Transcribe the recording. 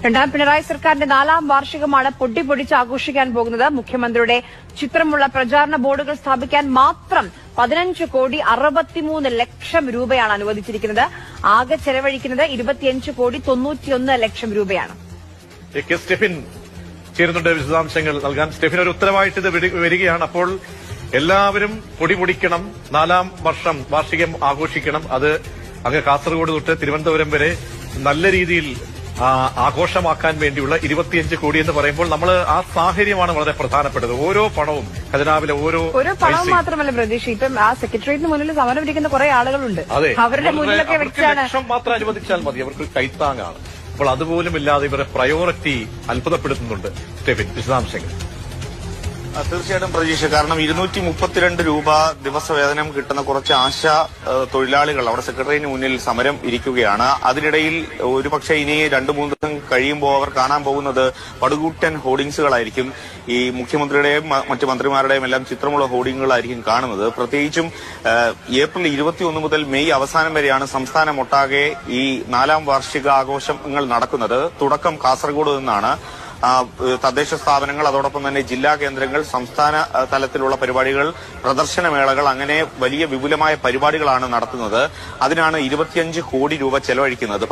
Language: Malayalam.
രണ്ടാം പിണറായി സർക്കാരിന്റെ 4ാം വാർഷികമാണ് പൊട്ടിപ്പൊടിച്ച് ആഘോഷിക്കാൻ പോകുന്നത്. മുഖ്യമന്ത്രിയുടെ ചിത്രമുള്ള പ്രചാരണ ബോർഡുകൾ സ്ഥാപിക്കാൻ മാത്രം 15,63,00,000 രൂപയാണ് അനുവദിച്ചിരിക്കുന്നത്. ആകെ ചെലവഴിക്കുന്നത് 25,91,00,000 രൂപയാണ്. സ്റ്റെഫിൻ ചേരുന്നുണ്ട് വിശദാംശങ്ങൾ നൽകാൻ. സ്റ്റെഫിൻ, ഒരു ഉത്തരവായിട്ട് ഇത് വരികയാണ്. അപ്പോൾ എല്ലാവരും പൊടിപൊടിക്കണം, 4ാം വർഷം വാർഷികം ആഘോഷിക്കണം. അത് അങ്ങ് കാസർഗോഡ് തൊട്ട് തിരുവനന്തപുരം വരെ നല്ല രീതിയിൽ ആഘോഷമാക്കാൻ വേണ്ടിയുള്ള 25 കോടി എന്ന് പറയുമ്പോൾ നമ്മൾ ആ സാഹചര്യമാണ് വളരെ പ്രധാനപ്പെട്ടത്. ഓരോ പണവും ഖജനാവിലെ ഓരോ പണവും മാത്രമല്ല പ്രതീക്ഷ, ഇപ്പം ആ സെക്രട്ടേറിയറ്റിന് മുന്നിൽ സമരം ഇരിക്കുന്ന കുറെ ആളുകളുണ്ട്. അവരുടെ മുന്നിലൊക്കെ ലക്ഷം മാത്രം അനുവദിച്ചാൽ മതി, അവർക്ക് കൈത്താങ്ങാണ്. അപ്പോൾ അതുപോലും ഇല്ലാതെ ഇവരുടെ പ്രയോറിറ്റി അത്ഭുതപ്പെടുത്തുന്നുണ്ട്. സ്റ്റെഫിൻ, വിശദാംശങ്ങൾ. തീർച്ചയായിട്ടും പ്രതീക്ഷ, കാരണം 232 രൂപ ദിവസവേതനം കിട്ടുന്ന കുറച്ച് ആശാ തൊഴിലാളികൾ അവിടെ സെക്രട്ടറിയേറ്റിന് മുന്നിൽ സമരം ഇരിക്കുകയാണ്. അതിനിടയിൽ ഒരുപക്ഷെ ഇനി 2-3 ദിവസം കഴിയുമ്പോൾ അവർ കാണാൻ പോകുന്നത് പടുകൂറ്റൻ ഹോർഡിംഗ്സുകളായിരിക്കും. ഈ മുഖ്യമന്ത്രിയുടെയും മറ്റു മന്ത്രിമാരുടെയും എല്ലാം ചിത്രമുള്ള ഹോർഡിംഗുകളായിരിക്കും കാണുന്നത്. പ്രത്യേകിച്ചും ഏപ്രിൽ 21 മുതൽ മെയ് അവസാനം വരെയാണ് സംസ്ഥാനമൊട്ടാകെ ഈ 4ാം വാർഷികാഘോഷങ്ങൾ നടക്കുന്നത്. തുടക്കം കാസർഗോഡ് നിന്നാണ്. തദ്ദേശ സ്ഥാപനങ്ങൾ, അതോടൊപ്പം തന്നെ ജില്ലാ കേന്ദ്രങ്ങൾ, സംസ്ഥാന തലത്തിലുള്ള പരിപാടികൾ, പ്രദർശനമേളകൾ, അങ്ങനെ വലിയ വിപുലമായ പരിപാടികളാണ് നടത്തുന്നത്. അതിനാണ് 25 കോടി രൂപ ചെലവഴിക്കുന്നത്.